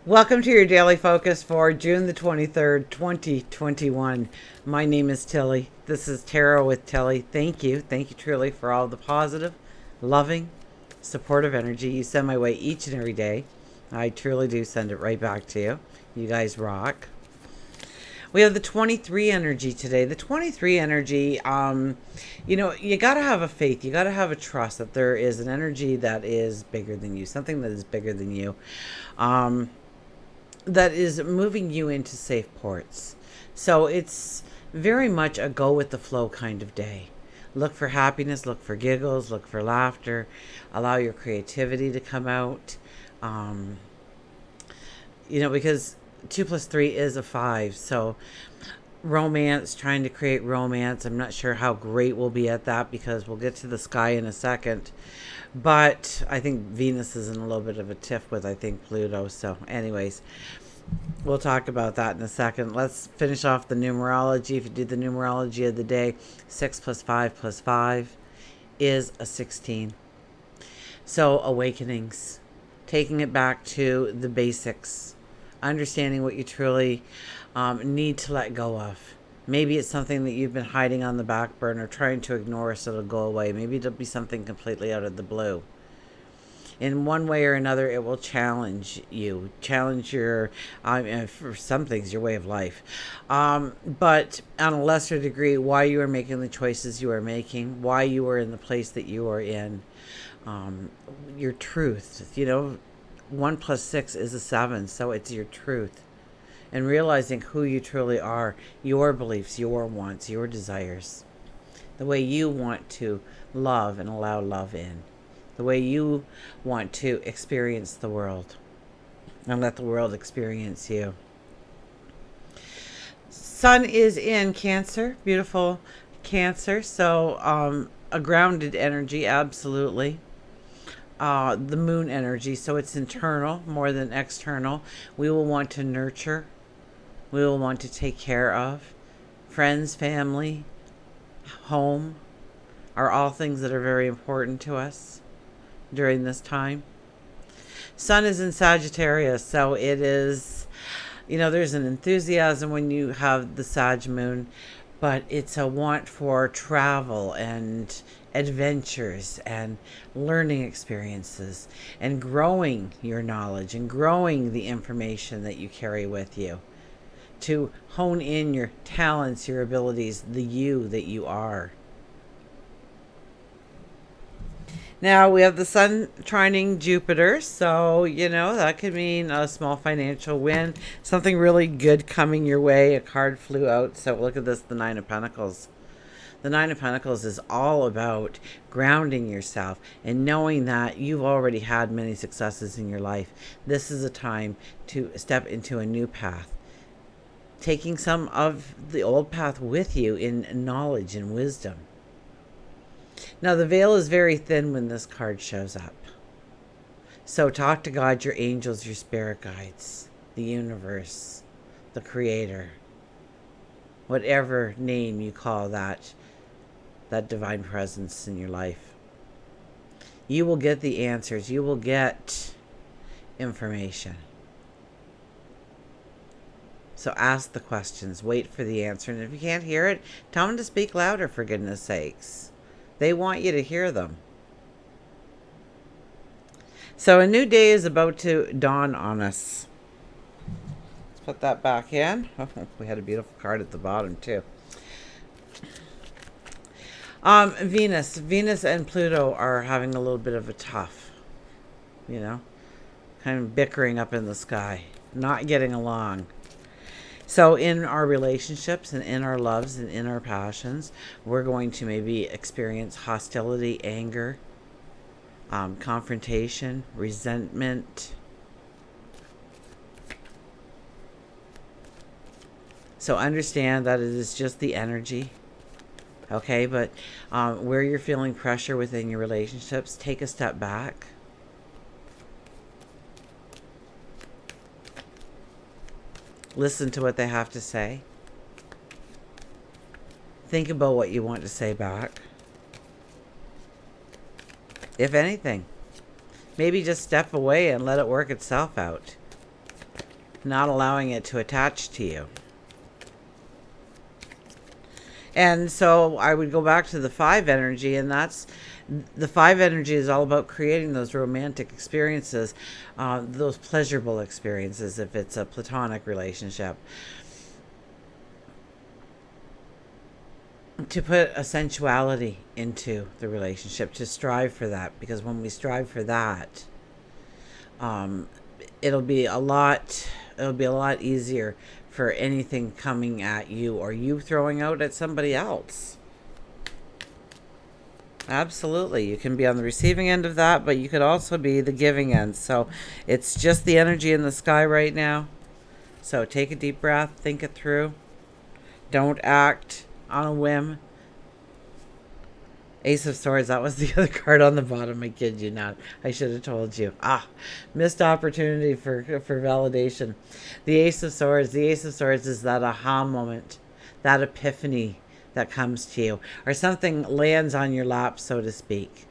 Welcome to your daily focus for June the 23rd, 2021. My name is Tilly. This is Tarot with Tilly. Thank you. Thank you truly for all the positive, loving, supportive energy you send my way each and every day. I truly do send it right back to you. You guys rock. We have the 23 energy today. The 23 energy, you got to have a faith. You got to have a trust that there is an energy that is bigger than you, something that is bigger than you. That is moving you into safe ports. So it's very much a go with the flow kind of day. Look for happiness, look for giggles, look for laughter, allow your creativity to come out. Because 2 plus 3 is a 5. So romance, trying to create romance. I'm not sure how great we'll be at that because we'll get to the sky in a second. But I think Venus is in a little bit of a tiff with, I think, Pluto. So anyways, we'll talk about that in a second. Let's finish off the numerology. If you do the numerology of the day, 6 plus 5 plus 5 is a 16. So awakenings, taking it back to the basics, understanding what you truly need to let go of. Maybe it's something that you've been hiding on the back burner, trying to ignore so it'll go away. Maybe it'll be something completely out of the blue. In one way or another, it will challenge you, challenge your, for some things, your way of life. But on a lesser degree, why you are making the choices you are making, why you are in the place that you are in, your truth. 1 plus 6 is a 7, so it's your truth. And realizing who you truly are, your beliefs, your wants, your desires, the way you want to love and allow love in, the way you want to experience the world and let the world experience you. Sun is in Cancer, beautiful Cancer, so a grounded energy, absolutely. The moon energy, so it's internal more than external. We will want to nurture. We will want to take care of. Friends, family, home are all things that are very important to us during this time. Sun is in Sagittarius, so it is, there's an enthusiasm when you have the Sag moon, but it's a want for travel and adventures and learning experiences and growing your knowledge and growing the information that you carry with you to hone in your talents, your abilities, the you that you are. Now we have the sun trining Jupiter, so that could mean a small financial win, something really good coming your way. A card flew out, so look at this, the 9 of Pentacles. The 9 of Pentacles is all about grounding yourself and knowing that you've already had many successes in your life. This is a time to step into a new path, taking some of the old path with you in knowledge and wisdom. Now, the veil is very thin when this card shows up. So talk to God, your angels, your spirit guides, the universe, the creator, whatever name you call that divine presence in your life. You will get the answers. You will get information. So ask the questions. Wait for the answer. And if you can't hear it, tell them to speak louder, for goodness sakes. They want you to hear them. So a new day is about to dawn on us. Let's put that back in. Oh, we had a beautiful card at the bottom too. Venus and Pluto are having a little bit of a tough, kind of bickering up in the sky, not getting along. So in our relationships and in our loves and in our passions, we're going to maybe experience hostility, anger, confrontation, resentment. So understand that it is just the energy. Okay, but where you're feeling pressure within your relationships, take a step back. Listen to what they have to say. Think about what you want to say back. If anything, maybe just step away and let it work itself out. not allowing it to attach to you. And so I would go back to the 5 energy, and that's the 5 energy is all about creating those romantic experiences, those pleasurable experiences if it's a platonic relationship. To put a sensuality into the relationship, to strive for that, because when we strive for that, it'll be a lot easier for anything coming at you or you throwing out at somebody else. Absolutely. You can be on the receiving end of that, but you could also be the giving end. So it's just the energy in the sky right now. So take a deep breath, think it through. Don't act on a whim. Ace of Swords, that was the other card on the bottom. I kid you not. I should have told you. Missed opportunity for validation. The Ace of Swords is that aha moment, that epiphany that comes to you, or something lands on your lap, so to speak.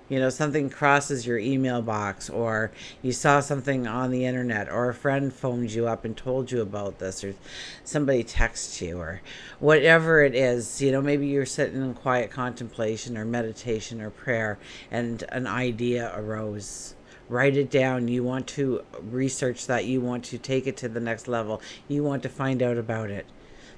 You know, something crosses your email box, or you saw something on the internet, or a friend phoned you up and told you about this, or somebody texts you, or whatever it is. You know, maybe you're sitting in quiet contemplation or meditation or prayer, and an idea arose. Write it down. You want to research that. You want to take it to the next level. You want to find out about it.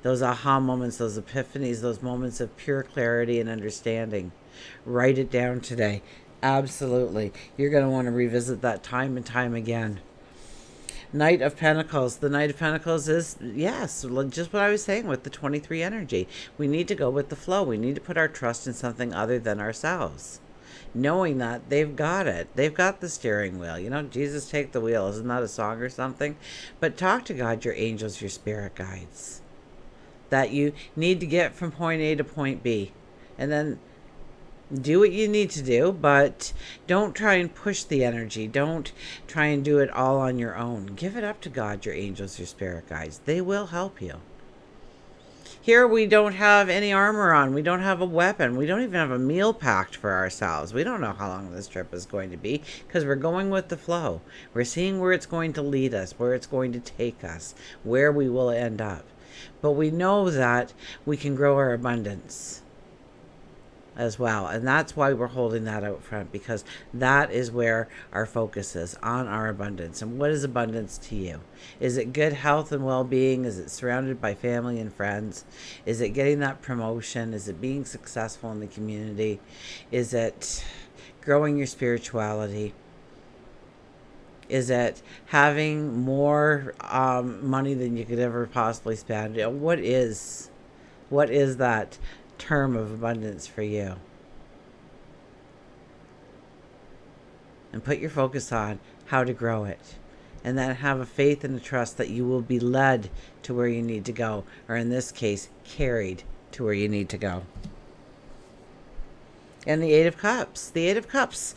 Those aha moments, those epiphanies, those moments of pure clarity and understanding. Write it down today. Absolutely. You're going to want to revisit that time and time again. Knight of Pentacles. The Knight of Pentacles is, yes, just what I was saying with the 23 energy. We need to go with the flow. We need to put our trust in something other than ourselves. Knowing that they've got it. They've got the steering wheel. You know, Jesus, take the wheel. Isn't that a song or something? But talk to God, your angels, your spirit guides. That you need to get from point A to point B. And then do what you need to do, but don't try and push the energy. Don't try and do it all on your own. Give it up to God, your angels, your spirit guides. They will help you. Here we don't have any armor on. We don't have a weapon. We don't even have a meal packed for ourselves. We don't know how long this trip is going to be because we're going with the flow. We're seeing where it's going to lead us, where it's going to take us, where we will end up. But we know that we can grow our abundance as well. And that's why we're holding that out front, because that is where our focus is, on our abundance. And what is abundance to you? Is it good health and well-being? Is it surrounded by family and friends? Is it getting that promotion? Is it being successful in the community? Is it growing your spirituality? Is it having more money than you could ever possibly spend? What is that term of abundance for you? And put your focus on how to grow it, and then have a faith and a trust that you will be led to where you need to go, or in this case, carried to where you need to go. And the Eight of Cups. The Eight of Cups.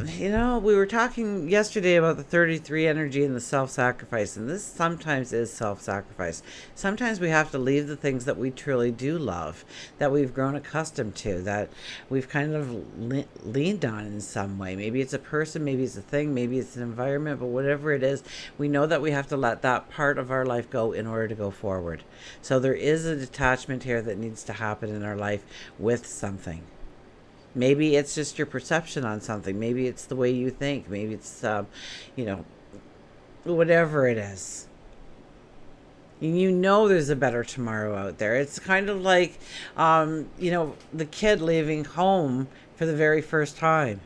You know, we were talking yesterday about the 33 energy and the self-sacrifice, and this sometimes is self-sacrifice. Sometimes we have to leave the things that we truly do love, that we've grown accustomed to, that we've kind of leaned on in some way. Maybe it's a person, maybe it's a thing, maybe it's an environment, but whatever it is, we know that we have to let that part of our life go in order to go forward. So there is a detachment here that needs to happen in our life with something. Maybe it's just your perception on something. Maybe it's the way you think. Maybe it's, whatever it is. You know there's a better tomorrow out there. It's kind of like, the kid leaving home for the very first time.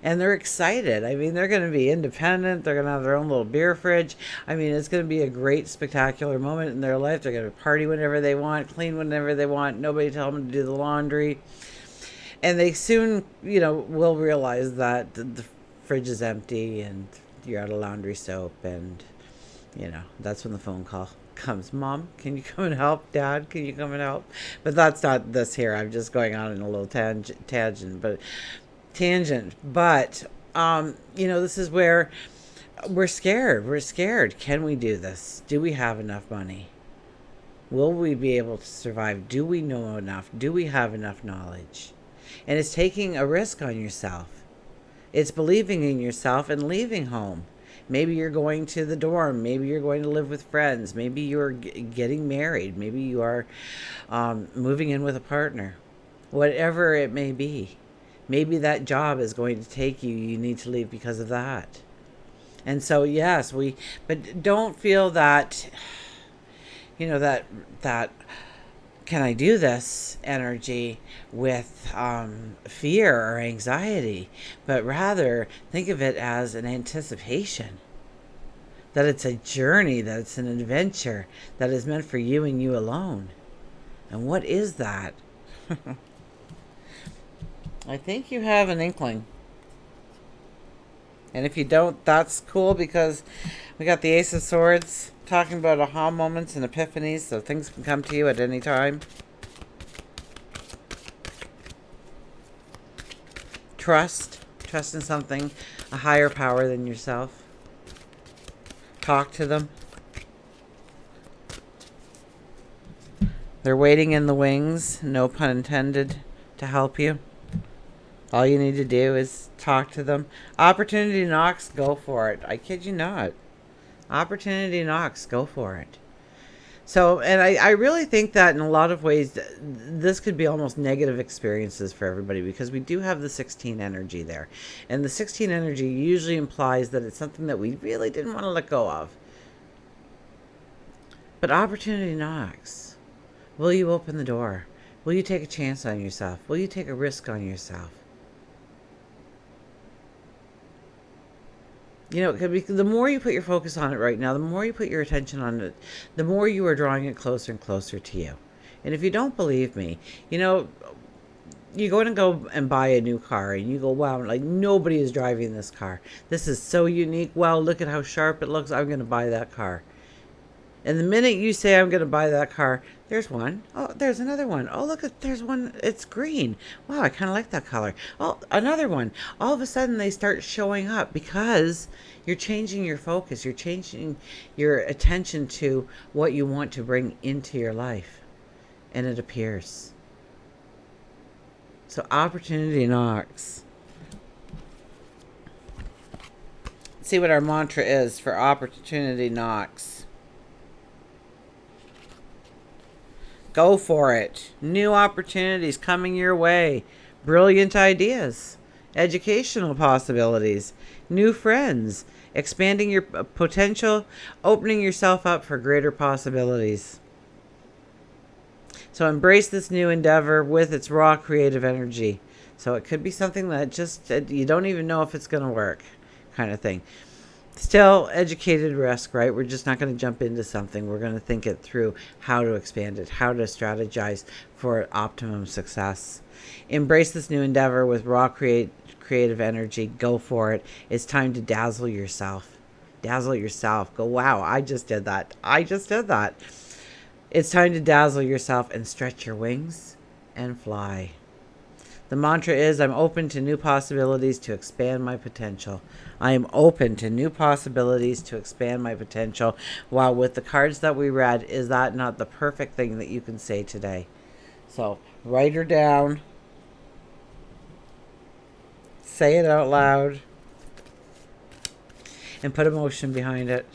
And they're excited. I mean, they're going to be independent. They're going to have their own little beer fridge. I mean, it's going to be a great, spectacular moment in their life. They're going to party whenever they want, clean whenever they want. Nobody tell them to do the laundry. And they soon, will realize that the fridge is empty and you're out of laundry soap. And, that's when the phone call comes. Mom, can you come and help? Dad, can you come and help? But that's not this here. I'm just going on in a little tangent. But, this is where we're scared. We're scared. Can we do this? Do we have enough money? Will we be able to survive? Do we know enough? Do we have enough knowledge? And it's taking a risk on yourself. It's believing in yourself and leaving home. Maybe you're going to the dorm. Maybe you're going to live with friends. Maybe you're getting married. Maybe you are moving in with a partner. Whatever it may be. Maybe that job is going to take you. You need to leave because of that. And so, yes, but don't feel that, that can I do this energy with fear or anxiety, but rather think of it as an anticipation, that it's a journey, that it's an adventure that is meant for you and you alone. And what is that? I think you have an inkling. And if you don't, that's cool, because we got the Ace of Swords talking about aha moments and epiphanies, so things can come to you at any time. Trust in something, a higher power than yourself. Talk to them. They're waiting in the wings, no pun intended, to help you. All you need to do is talk to them. Opportunity knocks, go for it. I kid you not. Opportunity knocks, go for it. So, and I really think that in a lot of ways, this could be almost negative experiences for everybody, because we do have the 16 energy there. And the 16 energy usually implies that it's something that we really didn't want to let go of. But opportunity knocks. Will you open the door? Will you take a chance on yourself? Will you take a risk on yourself? The more you put your focus on it right now, the more you put your attention on it, the more you are drawing it closer and closer to you. And if you don't believe me, you're going to go and buy a new car, and you go, wow, like nobody is driving this car. This is so unique. Wow, look at how sharp it looks. I'm going to buy that car. And the minute you say, I'm going to buy that car, there's one. Oh, there's another one. Oh, look, there's one. It's green. Wow, I kind of like that color. Oh, another one. All of a sudden, they start showing up because you're changing your focus. You're changing your attention to what you want to bring into your life. And it appears. So opportunity knocks. Let's see what our mantra is for opportunity knocks. Go for it. New opportunities coming your way. Brilliant ideas. Educational possibilities. New friends. Expanding your potential. Opening yourself up for greater possibilities. So embrace this new endeavor with its raw creative energy. So it could be something that just you don't even know if it's going to work, kind of thing. Still, educated risk, right? We're just not going to jump into something. We're going to think it through, how to expand it, how to strategize for optimum success. Embrace this new endeavor with raw creative energy. Go for it. It's time to dazzle yourself. Dazzle yourself. Go, wow, I just did that. It's time to dazzle yourself and stretch your wings and fly. The mantra is, I'm open to new possibilities to expand my potential. I am open to new possibilities to expand my potential. Wow, with the cards that we read, is that not the perfect thing that you can say today? So write her down. Say it out loud. And put emotion behind it.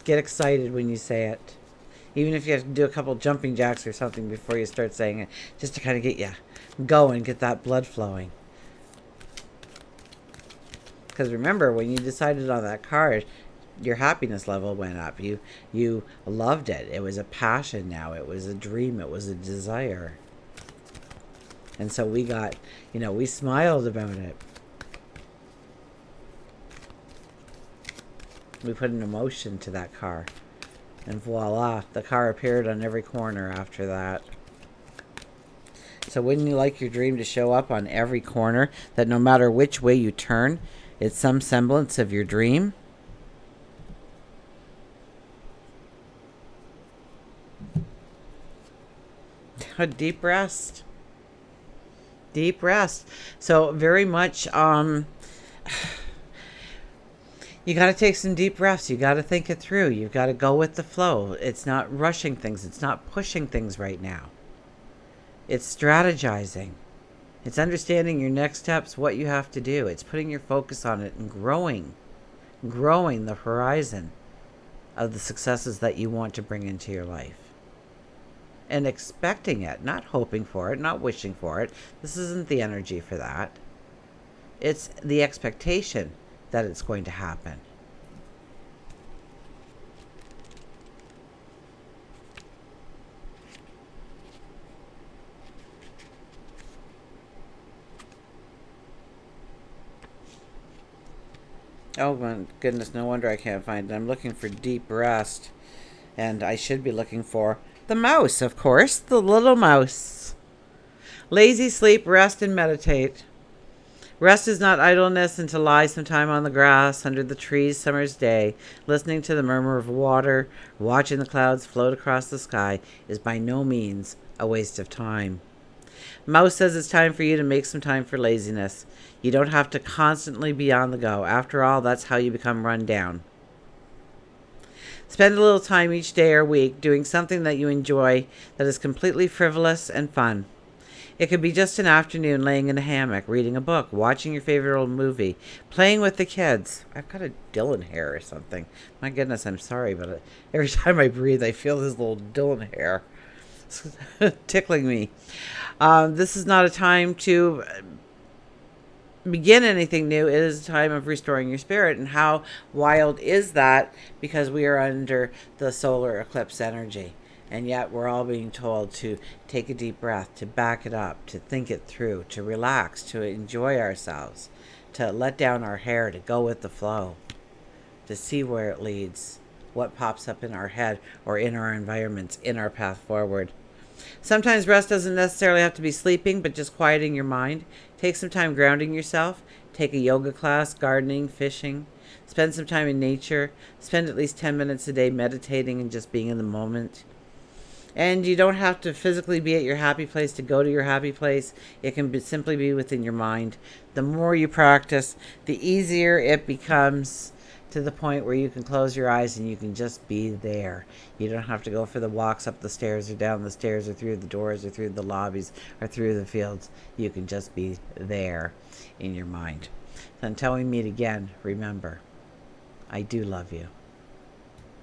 Get excited when you say it. Even if you have to do a couple jumping jacks or something before you start saying it, just to kind of get you going, get that blood flowing. Because remember, when you decided on that card, your happiness level went up. You loved it. It was a passion now. It was a dream. It was a desire. And so we got, we smiled about it. We put an emotion to that car. And voila, the car appeared on every corner after that. So wouldn't you like your dream to show up on every corner? That no matter which way you turn, it's some semblance of your dream? A deep rest. Deep rest. So very much, you got to take some deep breaths. You got to think it through. You've got to go with the flow. It's not rushing things. It's not pushing things right now. It's strategizing. It's understanding your next steps, what you have to do. It's putting your focus on it and growing. growing the horizon of the successes that you want to bring into your life. And expecting it, not hoping for it, not wishing for it. This isn't the energy for that. It's the expectation that it's going to happen. Oh my goodness, no wonder I can't find it. I'm looking for deep rest. And I should be looking for the mouse, of course, the little mouse. Lazy sleep, rest, and meditate. Rest is not idleness, and to lie some time on the grass under the trees summer's day, listening to the murmur of water, watching the clouds float across the sky, is by no means a waste of time. Mouse says it's time for you to make some time for laziness. You don't have to constantly be on the go. After all, that's how you become run down. Spend a little time each day or week doing something that you enjoy that is completely frivolous and fun. It could be just an afternoon laying in a hammock, reading a book, watching your favorite old movie, playing with the kids. I've got a Dylan hair or something. My goodness, I'm sorry, but every time I breathe, I feel this little Dylan hair tickling me. This is not a time to begin anything new. It is a time of restoring your spirit. And how wild is that? Because we are under the solar eclipse energy. And yet we're all being told to take a deep breath, to back it up, to think it through, to relax, to enjoy ourselves, to let down our hair, to go with the flow, to see where it leads, what pops up in our head or in our environments, in our path forward. Sometimes rest doesn't necessarily have to be sleeping, but just quieting your mind. Take some time grounding yourself. Take a yoga class, gardening, fishing. Spend some time in nature. Spend at least 10 minutes a day meditating and just being in the moment. And you don't have to physically be at your happy place to go to your happy place. It can simply be within your mind. The more you practice, the easier it becomes, to the point where you can close your eyes and you can just be there. You don't have to go for the walks up the stairs or down the stairs or through the doors or through the lobbies or through the fields. You can just be there in your mind. So until we meet again, remember, I do love you.